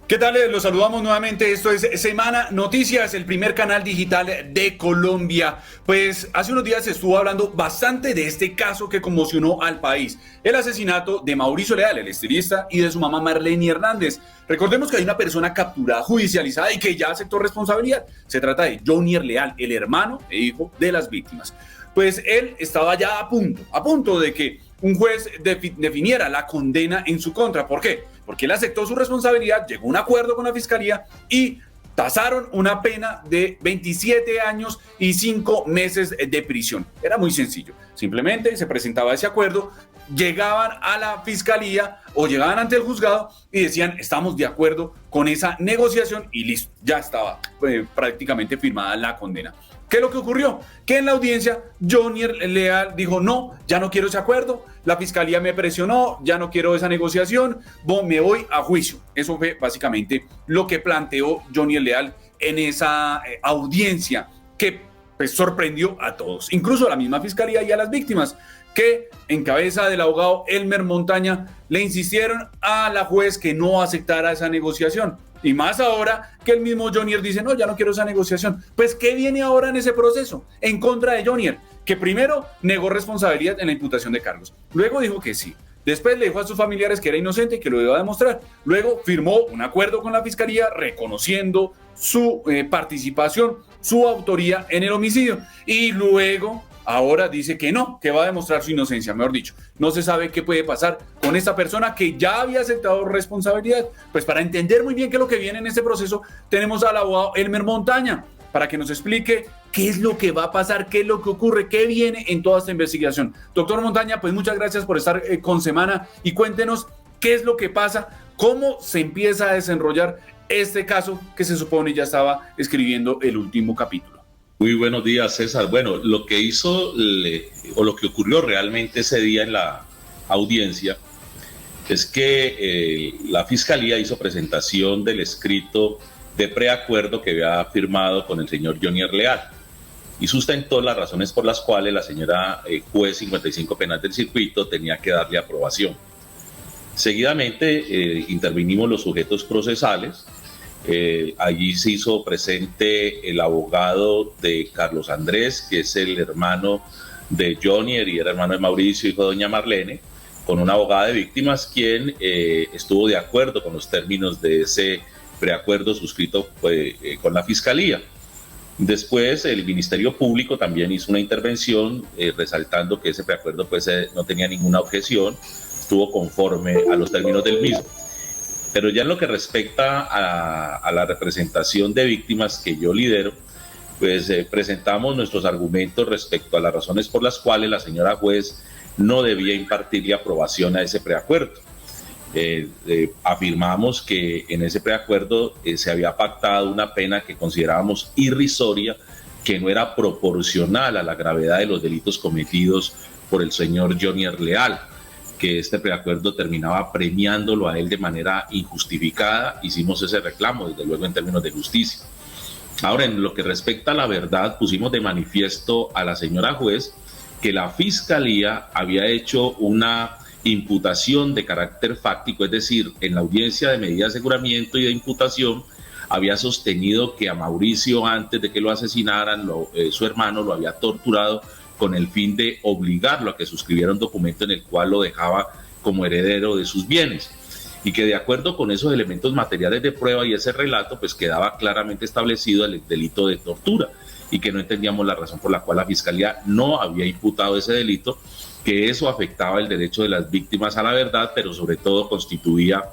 ¿Qué tal? Los saludamos nuevamente. Esto es Semana Noticias, el primer canal digital de Colombia. Pues hace unos días se estuvo hablando bastante de este caso que conmocionó al país. El asesinato de Mauricio Leal, el estilista, y de su mamá Marlene Hernández. Recordemos que hay una persona capturada, judicializada y que ya aceptó responsabilidad. Se trata de Jonier Leal, el hermano e hijo de las víctimas. Pues él estaba ya a punto de que un juez definiera la condena en su contra. ¿Por qué? Porque él aceptó su responsabilidad, llegó a un acuerdo con la fiscalía y tasaron una pena de 27 años y 5 meses de prisión. Era muy sencillo. Simplemente se presentaba ese acuerdo, llegaban a la fiscalía o llegaban ante el juzgado y decían, estamos de acuerdo con esa negociación y listo, ya estaba prácticamente firmada la condena. ¿Qué es lo que ocurrió? Que en la audiencia Jonier Leal dijo, no, ya no quiero ese acuerdo, la fiscalía me presionó, ya no quiero esa negociación, me voy a juicio. Eso fue básicamente lo que planteó Jonier Leal en esa audiencia que pues, sorprendió a todos, incluso a la misma fiscalía y a las víctimas, que en cabeza del abogado Elmer Montaña le insistieron a la juez que no aceptara esa negociación. Y más ahora que el mismo Jonier dice, no, ya no quiero esa negociación. Pues, ¿qué viene ahora en ese proceso? En contra de Jonier, que primero negó responsabilidad en la imputación de cargos. Luego dijo que sí. Después le dijo a sus familiares que era inocente y que lo iba a demostrar. Luego firmó un acuerdo con la fiscalía reconociendo su participación, su autoría en el homicidio. Y luego ahora dice que no, que va a demostrar su inocencia, mejor dicho. No se sabe qué puede pasar con esta persona que ya había aceptado responsabilidad. Pues para entender muy bien qué es lo que viene en este proceso, tenemos al abogado Elmer Montaña para que nos explique qué es lo que va a pasar, qué es lo que ocurre, qué viene en toda esta investigación. Doctor Montaña, pues muchas gracias por estar con Semana y cuéntenos qué es lo que pasa, cómo se empieza a desenrollar este caso que se supone ya estaba escribiendo el último capítulo. Muy buenos días, César. Bueno, lo que hizo o lo que ocurrió realmente ese día en la audiencia es que la fiscalía hizo presentación del escrito de preacuerdo que había firmado con el señor Jonier Leal y sustentó las razones por las cuales la señora juez 55 penal del circuito tenía que darle aprobación. Seguidamente intervinimos los sujetos procesales. Allí se hizo presente el abogado de Carlos Andrés, que es el hermano de Jonier y era hermano de Mauricio, hijo de doña Marlene, con una abogada de víctimas, quien estuvo de acuerdo con los términos de ese preacuerdo suscrito con la fiscalía. Después el Ministerio Público también hizo una intervención resaltando que ese preacuerdo no tenía ninguna objeción, estuvo conforme a los términos del mismo. Pero ya en lo que respecta a la representación de víctimas que yo lidero, pues presentamos nuestros argumentos respecto a las razones por las cuales la señora juez no debía impartirle aprobación a ese preacuerdo. Afirmamos que en ese preacuerdo se había pactado una pena que considerábamos irrisoria, que no era proporcional a la gravedad de los delitos cometidos por el señor Jonier Leal, que este preacuerdo terminaba premiándolo a él de manera injustificada. Hicimos ese reclamo, desde luego, en términos de justicia. Ahora, en lo que respecta a la verdad, pusimos de manifiesto a la señora juez que la fiscalía había hecho una imputación de carácter fáctico, es decir, en la audiencia de medida de aseguramiento y de imputación había sostenido que a Mauricio, antes de que lo asesinaran, su hermano lo había torturado con el fin de obligarlo a que suscribiera un documento en el cual lo dejaba como heredero de sus bienes, y que de acuerdo con esos elementos materiales de prueba y ese relato, pues quedaba claramente establecido el delito de tortura, y que no entendíamos la razón por la cual la fiscalía no había imputado ese delito, que eso afectaba el derecho de las víctimas a la verdad, pero sobre todo constituía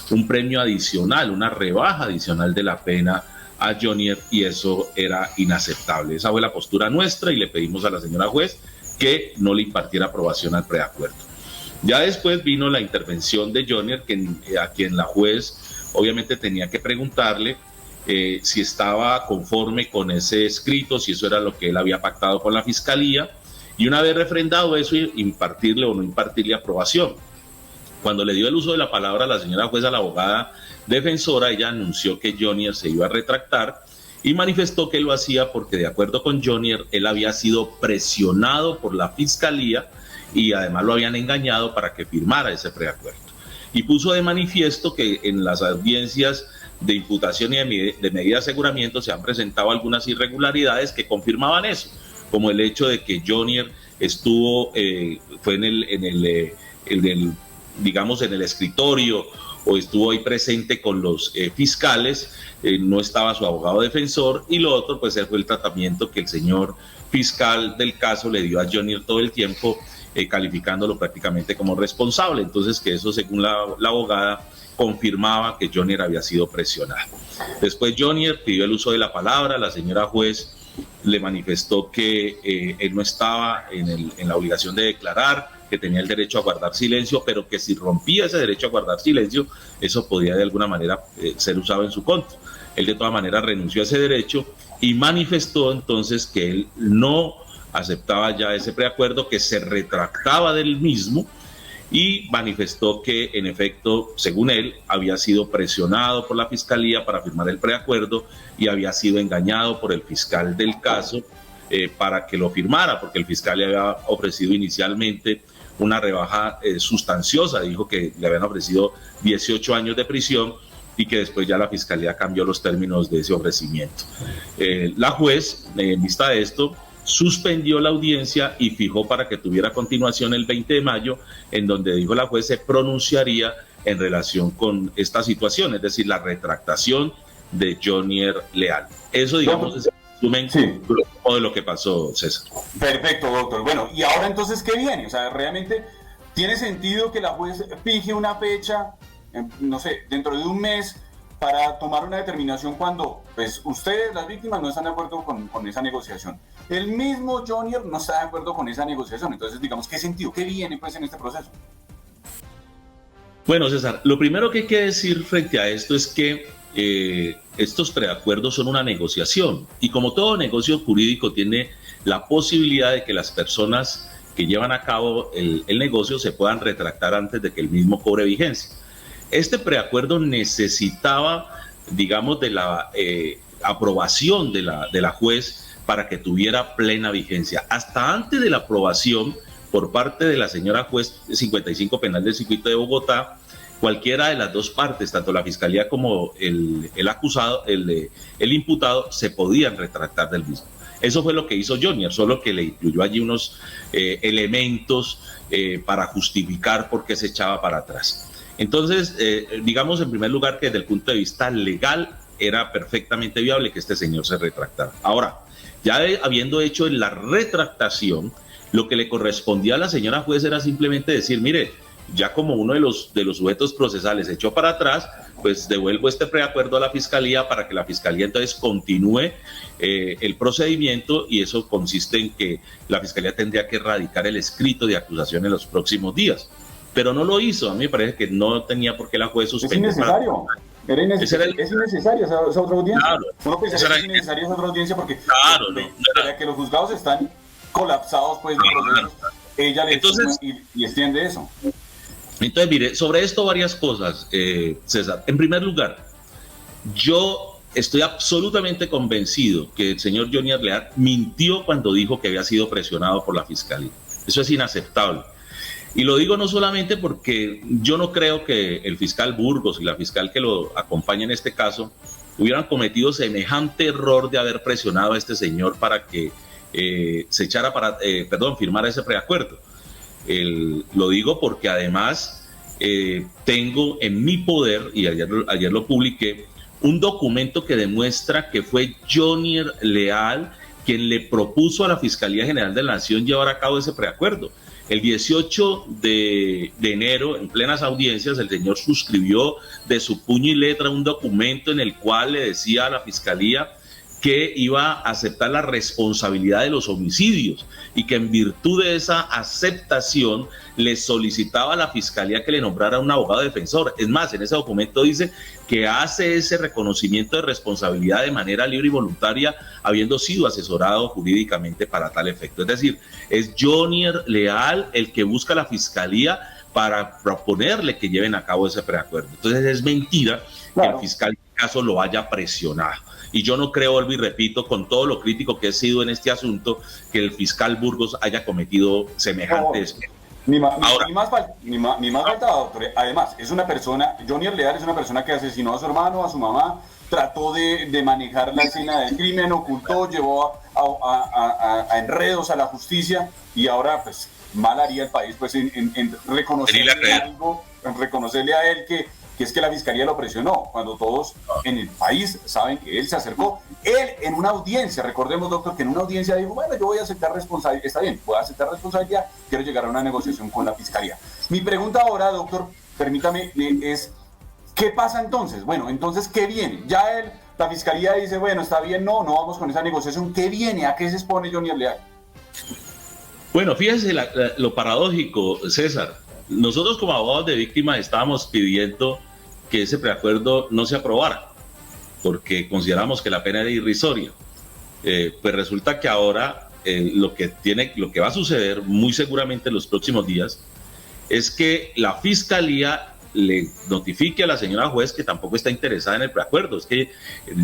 un premio adicional, una rebaja adicional de la pena a Jonier, y eso era inaceptable. Esa fue la postura nuestra y le pedimos a la señora juez que no le impartiera aprobación al preacuerdo. Ya después vino la intervención de Jonier, a quien la juez obviamente tenía que preguntarle si estaba conforme con ese escrito, si eso era lo que él había pactado con la fiscalía, y una vez refrendado eso, impartirle o no impartirle aprobación. Cuando le dio el uso de la palabra a la señora jueza, la abogada defensora, ella anunció que Jonier se iba a retractar y manifestó que lo hacía porque, de acuerdo con Jonier, él había sido presionado por la fiscalía y además lo habían engañado para que firmara ese preacuerdo. Y puso de manifiesto que en las audiencias de imputación y de medida de aseguramiento se han presentado algunas irregularidades que confirmaban eso, como el hecho de que Jonier estuvo, fue digamos, en el escritorio o estuvo ahí presente con los fiscales, no estaba su abogado defensor, y lo otro pues fue el tratamiento que el señor fiscal del caso le dio a Jonier todo el tiempo, calificándolo prácticamente como responsable. Entonces que eso, según la abogada, confirmaba que Jonier había sido presionado. Después Jonier pidió el uso de la palabra, la señora juez le manifestó que él no estaba en la obligación de declarar, que tenía el derecho a guardar silencio, pero que si rompía ese derecho a guardar silencio, eso podía de alguna manera ser usado en su contra. Él de todas maneras renunció a ese derecho y manifestó entonces que él no aceptaba ya ese preacuerdo, que se retractaba del mismo, y manifestó que en efecto, según él, había sido presionado por la fiscalía para firmar el preacuerdo y había sido engañado por el fiscal del caso para que lo firmara, porque el fiscal le había ofrecido inicialmente una rebaja sustanciosa. Dijo que le habían ofrecido 18 años de prisión y que después ya la fiscalía cambió los términos de ese ofrecimiento. La juez, en vista de esto, suspendió la audiencia y fijó para que tuviera continuación el 20 de mayo, en donde, dijo la juez, se pronunciaría en relación con esta situación, es decir, la retractación de Jonier Leal. Eso, digamos, es el resumen de lo que pasó, César. Perfecto, doctor. Bueno, ¿y ahora entonces qué viene? O sea, ¿realmente tiene sentido que la juez fije una fecha, no sé, dentro de un mes, para tomar una determinación cuando pues ustedes, las víctimas, no están de acuerdo con esa negociación? El mismo Jonier no está de acuerdo con esa negociación. Entonces, digamos, ¿qué sentido? ¿Qué viene pues en este proceso? Bueno, César, lo primero que hay que decir frente a esto es que estos preacuerdos son una negociación, y como todo negocio jurídico tiene la posibilidad de que las personas que llevan a cabo el negocio se puedan retractar antes de que el mismo cobre vigencia. Este preacuerdo necesitaba, digamos, de la aprobación de la juez para que tuviera plena vigencia. Hasta antes de la aprobación por parte de la señora juez 55 penal del circuito de Bogotá, cualquiera de las dos partes, tanto la fiscalía como el acusado, el imputado, se podían retractar del mismo. Eso fue lo que hizo Jonier, solo que le incluyó allí unos elementos para justificar por qué se echaba para atrás. Entonces, digamos en primer lugar que desde el punto de vista legal era perfectamente viable que este señor se retractara. Ahora, ya habiendo hecho la retractación, lo que le correspondía a la señora juez era simplemente decir, mire, ya como uno de los sujetos procesales se echó para atrás, pues devuelvo este preacuerdo a la fiscalía para que la fiscalía entonces continúe el procedimiento, y eso consiste en que la fiscalía tendría que radicar el escrito de acusación en los próximos días. Pero no lo hizo. A mí me parece que no tenía por qué la juez suspender. Es innecesario. Es innecesaria esa otra audiencia. Claro, uno pensaría que es innecesaria esa otra audiencia porque que los juzgados están colapsados pues de procesos. Ella le y extiende eso. Entonces, mire, sobre esto varias cosas, César. En primer lugar, yo estoy absolutamente convencido que el señor Jonier Leal mintió cuando dijo que había sido presionado por la fiscalía. Eso es inaceptable. Y lo digo no solamente porque yo no creo que el fiscal Burgos y la fiscal que lo acompaña en este caso hubieran cometido semejante error de haber presionado a este señor para que se echara firmara ese preacuerdo. Lo digo porque además tengo en mi poder, y ayer lo publiqué, un documento que demuestra que fue Jonier Leal quien le propuso a la Fiscalía General de la Nación llevar a cabo ese preacuerdo. El 18 de enero, en plenas audiencias, el señor suscribió de su puño y letra un documento en el cual le decía a la Fiscalía que iba a aceptar la responsabilidad de los homicidios y que en virtud de esa aceptación le solicitaba a la Fiscalía que le nombrara un abogado defensor. Es más, en ese documento dice que hace ese reconocimiento de responsabilidad de manera libre y voluntaria, habiendo sido asesorado jurídicamente para tal efecto. Es decir, es Jonier Leal el que busca a la Fiscalía para proponerle que lleven a cabo ese preacuerdo. Entonces es mentira que el fiscal en este caso lo haya presionado. Y yo no creo, vuelvo y repito, con todo lo crítico que he sido en este asunto, que el fiscal Burgos haya cometido semejantes. Ahora, ni más faltaba, doctor. Además, es una persona, Johnny Leal es una persona que asesinó a su hermano, a su mamá, trató de manejar la escena del crimen, ocultó, llevó a enredos a la justicia y ahora pues mal haría el país pues en reconocerle a él que es que la fiscalía lo presionó, cuando todos en el país saben que él se acercó. Él en una audiencia, recordemos, doctor, que en una audiencia dijo, bueno, yo voy a aceptar responsabilidad, está bien, voy a aceptar responsabilidad, quiero llegar a una negociación con la fiscalía. Mi pregunta ahora, doctor, permítame, es, ¿qué pasa entonces? Bueno, entonces, ¿qué viene? Ya la fiscalía dice, bueno, está bien, no vamos con esa negociación. ¿Qué viene? ¿A qué se expone Johnny Leal? Bueno, fíjese lo paradójico, César. Nosotros como abogados de víctimas estábamos pidiendo que ese preacuerdo no se aprobara, porque consideramos que la pena era irrisoria. Pues resulta que ahora lo que va a suceder muy seguramente en los próximos días es que la fiscalía le notifique a la señora juez que tampoco está interesada en el preacuerdo. Es que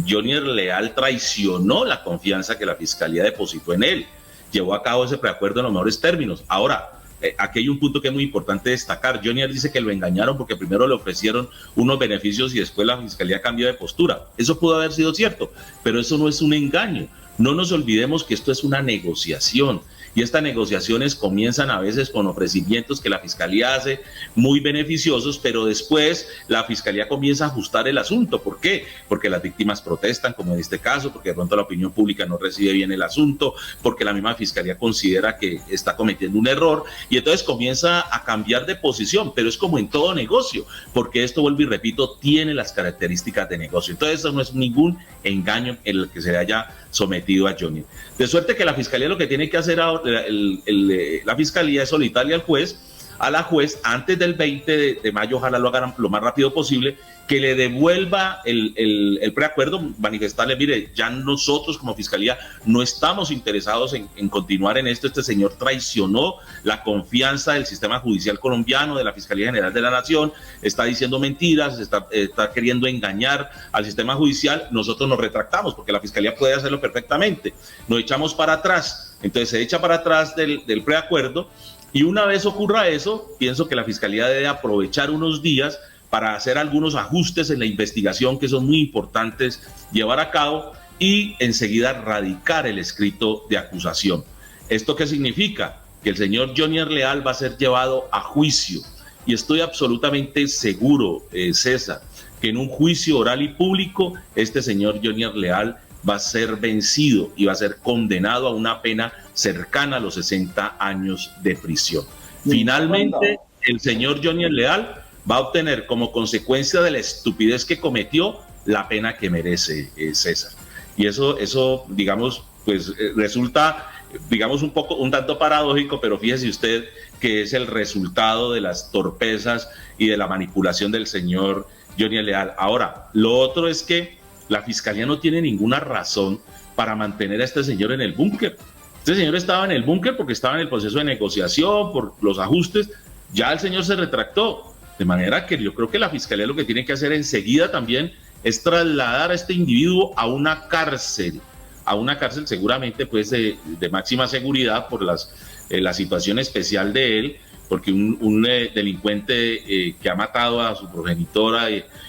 Johnny Leal traicionó la confianza que la fiscalía depositó en él, llevó a cabo ese preacuerdo en los mejores términos. Ahora, aquí hay un punto que es muy importante destacar. Johnny dice que lo engañaron porque primero le ofrecieron unos beneficios y después la fiscalía cambió de postura. Eso pudo haber sido cierto, pero eso no es un engaño. No nos olvidemos que esto es una negociación y estas negociaciones comienzan a veces con ofrecimientos que la fiscalía hace muy beneficiosos, pero después la fiscalía comienza a ajustar el asunto. ¿Por qué? Porque las víctimas protestan, como en este caso, porque de pronto la opinión pública no recibe bien el asunto, porque la misma fiscalía considera que está cometiendo un error y entonces comienza a cambiar de posición, pero es como en todo negocio, porque esto, vuelvo y repito, tiene las características de negocio. Entonces eso no es ningún engaño en el que se le haya sometido a Johnny. De suerte que la fiscalía lo que tiene que hacer ahora, la fiscalía es solicitarle a la juez antes del 20 de mayo, ojalá lo hagan lo más rápido posible, que le devuelva el preacuerdo, manifestarle, mire, ya nosotros como fiscalía no estamos interesados en continuar en esto. Este señor traicionó la confianza del sistema judicial colombiano, de la Fiscalía General de la Nación, está diciendo mentiras, está queriendo engañar al sistema judicial. Nosotros nos retractamos porque la fiscalía puede hacerlo perfectamente, nos echamos para atrás, entonces se echa para atrás del preacuerdo y una vez ocurra eso, pienso que la fiscalía debe aprovechar unos días para hacer algunos ajustes en la investigación que son muy importantes llevar a cabo y enseguida radicar el escrito de acusación. ¿Esto qué significa? Que el señor Johnny Leal va a ser llevado a juicio y estoy absolutamente seguro, César, que en un juicio oral y público este señor Johnny Leal va a ser vencido y va a ser condenado a una pena cercana a los 60 años de prisión. Finalmente, el señor Johnny Leal va a obtener como consecuencia de la estupidez que cometió la pena que merece, César. Y eso digamos, pues resulta, digamos, un tanto paradójico, pero fíjese usted que es el resultado de las torpezas y de la manipulación del señor Johnny Leal. Ahora, lo otro es que la fiscalía no tiene ninguna razón para mantener a este señor en el búnker. Este señor estaba en el búnker porque estaba en el proceso de negociación, por los ajustes. Ya el señor se retractó. De manera que yo creo que la fiscalía lo que tiene que hacer enseguida también es trasladar a este individuo a una cárcel seguramente pues de máxima seguridad por la situación especial de él, porque un delincuente que ha matado a su progenitora,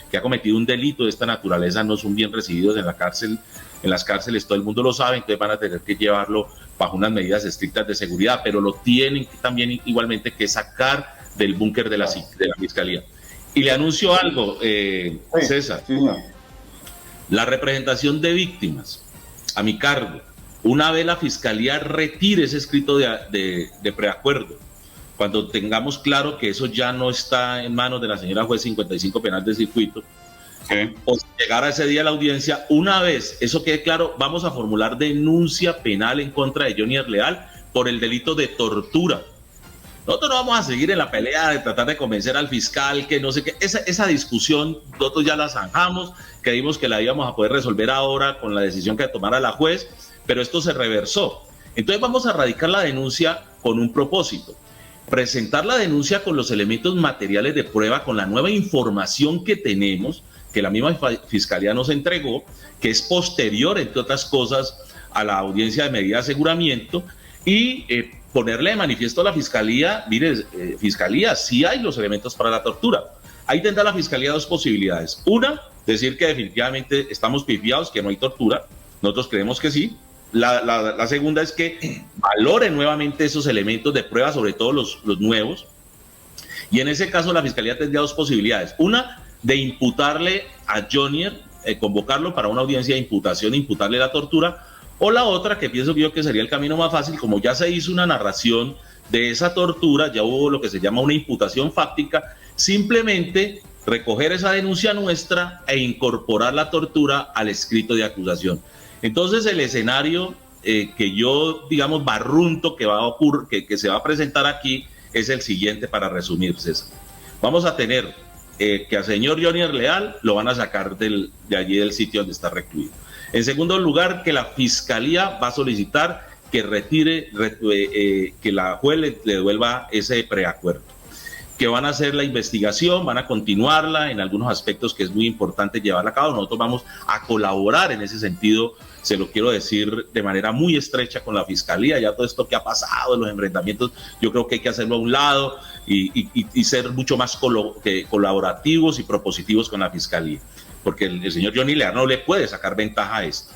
que ha cometido un delito de esta naturaleza, no son bien recibidos en la cárcel. En las cárceles todo el mundo lo sabe, entonces van a tener que llevarlo bajo unas medidas estrictas de seguridad, pero lo tienen también igualmente que sacar del búnker de la fiscalía. Y le anuncio algo, César. Sí. La representación de víctimas a mi cargo, una vez la fiscalía retire ese escrito de preacuerdo, cuando tengamos claro que eso ya no está en manos de la señora juez 55 penal de circuito, o llegar a ese día a la audiencia, una vez eso quede claro, vamos a formular denuncia penal en contra de Johnny Leal por el delito de tortura. Nosotros no vamos a seguir en la pelea de tratar de convencer al fiscal que no sé qué. Esa discusión nosotros ya la zanjamos, creímos que la íbamos a poder resolver ahora con la decisión que tomara la juez, pero esto se reversó. Entonces vamos a radicar la denuncia con un propósito: presentar la denuncia con los elementos materiales de prueba, con la nueva información que tenemos, que la misma fiscalía nos entregó, que es posterior, entre otras cosas, a la audiencia de medida de aseguramiento, y ponerle de manifiesto a la Fiscalía, mire, Fiscalía, sí hay los elementos para la tortura. Ahí tendrá la Fiscalía dos posibilidades. Una, decir que definitivamente estamos pifiados, que no hay tortura. Nosotros creemos que sí. La segunda es que valore nuevamente esos elementos de prueba, sobre todo los nuevos. Y en ese caso la Fiscalía tendría dos posibilidades. Una, de imputarle a Jonier, convocarlo para una audiencia de imputación, imputarle la tortura. O la otra, que pienso yo que sería el camino más fácil, como ya se hizo una narración de esa tortura, ya hubo lo que se llama una imputación fáctica, simplemente recoger esa denuncia nuestra e incorporar la tortura al escrito de acusación. Entonces el escenario que yo, digamos, barrunto que va a ocurrir, que se va a presentar aquí es el siguiente, para resumir, César. Vamos a tener que al señor Jonier Leal lo van a sacar de allí del sitio donde está recluido. En segundo lugar, que la Fiscalía va a solicitar que retire, que la juez le devuelva ese preacuerdo. Que van a hacer la investigación, van a continuarla en algunos aspectos que es muy importante llevarla a cabo. Nosotros vamos a colaborar en ese sentido, se lo quiero decir de manera muy estrecha con la Fiscalía. Ya todo esto que ha pasado, los enfrentamientos, yo creo que hay que hacerlo a un lado y ser mucho más colaborativos y propositivos con la Fiscalía, porque el señor Jonier Leal no le puede sacar ventaja a esto.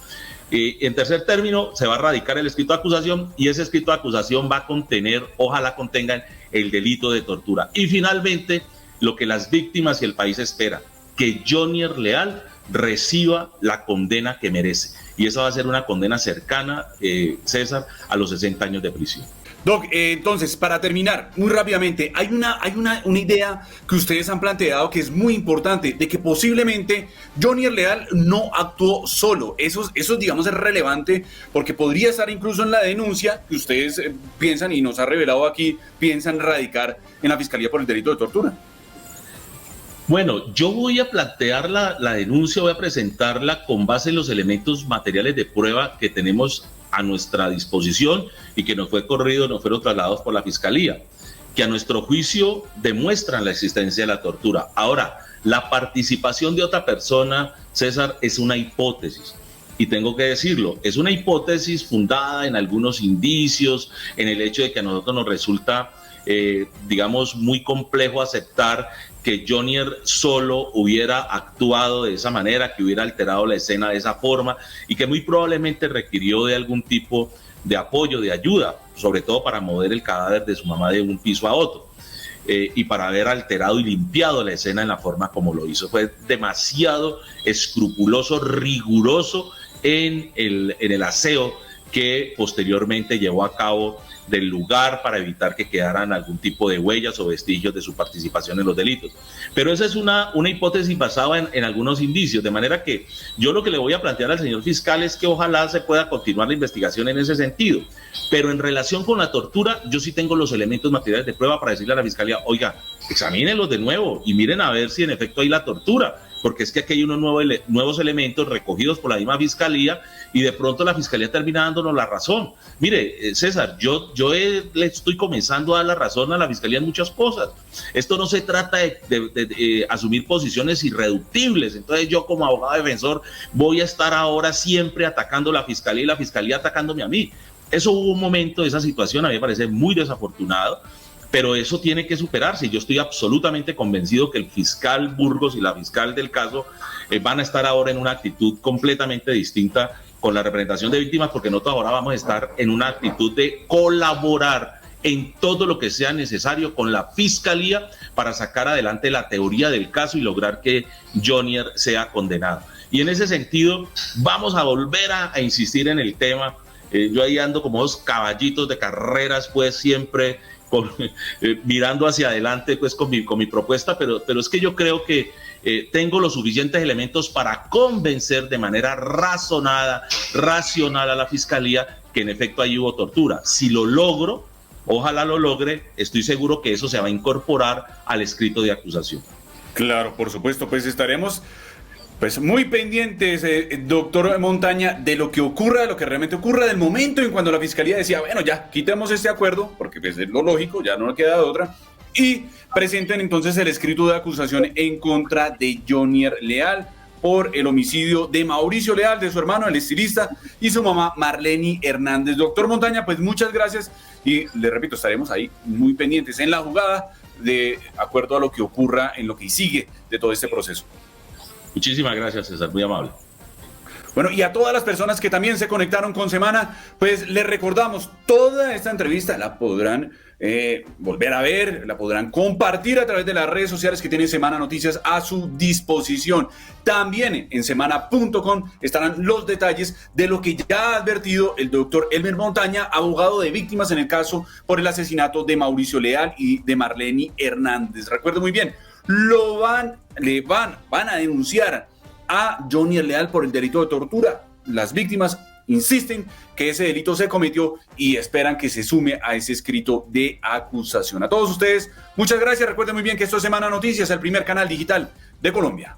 En tercer término, se va a radicar el escrito de acusación y ese escrito de acusación va a contener, ojalá contengan, el delito de tortura. Y finalmente, lo que las víctimas y el país espera, que Jonier Leal reciba la condena que merece. Y esa va a ser una condena cercana, César, a los 60 años de prisión. Doc, entonces, para terminar, muy rápidamente, hay una idea que ustedes han planteado que es muy importante, de que posiblemente Jonier Leal no actuó solo. Eso digamos, es relevante, porque podría estar incluso en la denuncia que ustedes piensan, y nos ha revelado aquí, piensan radicar en la Fiscalía por el delito de tortura. Bueno, yo voy a plantear la denuncia, voy a presentarla con base en los elementos materiales de prueba que tenemos a nuestra disposición y que nos fueron trasladados por la Fiscalía, que a nuestro juicio demuestran la existencia de la tortura. Ahora, la participación de otra persona, César, es una hipótesis. Y tengo que decirlo, es una hipótesis fundada en algunos indicios, en el hecho de que a nosotros nos resulta, digamos, muy complejo aceptar que Jonier solo hubiera actuado de esa manera, que hubiera alterado la escena de esa forma y que muy probablemente requirió de algún tipo de apoyo, de ayuda, sobre todo para mover el cadáver de su mamá de un piso a otro y para haber alterado y limpiado la escena en la forma como lo hizo. Fue demasiado escrupuloso, riguroso en el aseo que posteriormente llevó a cabo del lugar para evitar que quedaran algún tipo de huellas o vestigios de su participación en los delitos. Pero esa es una hipótesis basada en algunos indicios, de manera que yo lo que le voy a plantear al señor fiscal es que ojalá se pueda continuar la investigación en ese sentido. Pero en relación con la tortura, yo sí tengo los elementos materiales de prueba para decirle a la Fiscalía, oiga, examínenlos de nuevo y miren a ver si en efecto hay la tortura, porque es que aquí hay unos nuevos elementos recogidos por la misma Fiscalía y de pronto la Fiscalía termina dándonos la razón. Mire, César, yo le estoy comenzando a dar la razón a la Fiscalía en muchas cosas. Esto no se trata de asumir posiciones irreductibles. Entonces yo como abogado defensor voy a estar ahora siempre atacando a la Fiscalía y la Fiscalía atacándome a mí. Eso hubo un momento, esa situación a mí me parece muy desafortunado, pero eso tiene que superarse. Yo estoy absolutamente convencido que el fiscal Burgos y la fiscal del caso van a estar ahora en una actitud completamente distinta con la representación de víctimas, porque nosotros ahora vamos a estar en una actitud de colaborar en todo lo que sea necesario con la Fiscalía para sacar adelante la teoría del caso y lograr que Jonier sea condenado. Y en ese sentido vamos a volver a insistir en el tema. Yo ahí ando como dos caballitos de carreras, pues siempre mirando hacia adelante pues con mi propuesta, pero es que yo creo que tengo los suficientes elementos para convencer de manera razonada, racional a la Fiscalía que en efecto ahí hubo tortura. Si lo logro, ojalá lo logre, estoy seguro que eso se va a incorporar al escrito de acusación. Claro, por supuesto, pues estaremos muy pendientes, doctor Montaña, de lo que ocurra, de lo que realmente ocurra, del momento en cuando la Fiscalía decía, bueno, ya, quitemos este acuerdo, porque pues, es lo lógico, ya no nos queda de otra, y presenten entonces el escrito de acusación en contra de Jonier Leal por el homicidio de Mauricio Leal, de su hermano, el estilista, y su mamá, Marleny Hernández. Doctor Montaña, pues muchas gracias y le repito, estaremos ahí muy pendientes en la jugada de acuerdo a lo que ocurra en lo que sigue de todo este proceso. Muchísimas gracias, César, muy amable. Bueno, y a todas las personas que también se conectaron con Semana, pues les recordamos, toda esta entrevista la podrán volver a ver, la podrán compartir a través de las redes sociales que tiene Semana Noticias a su disposición. También en semana.com estarán los detalles de lo que ya ha advertido el doctor Elmer Montaña, abogado de víctimas en el caso por el asesinato de Mauricio Leal y de Marleny Hernández. Recuerden muy bien, van a denunciar a Johnny Leal por el delito de tortura. Las víctimas insisten que ese delito se cometió y esperan que se sume a ese escrito de acusación. A todos ustedes, muchas gracias. Recuerden muy bien que esto es Semana Noticias, el primer canal digital de Colombia.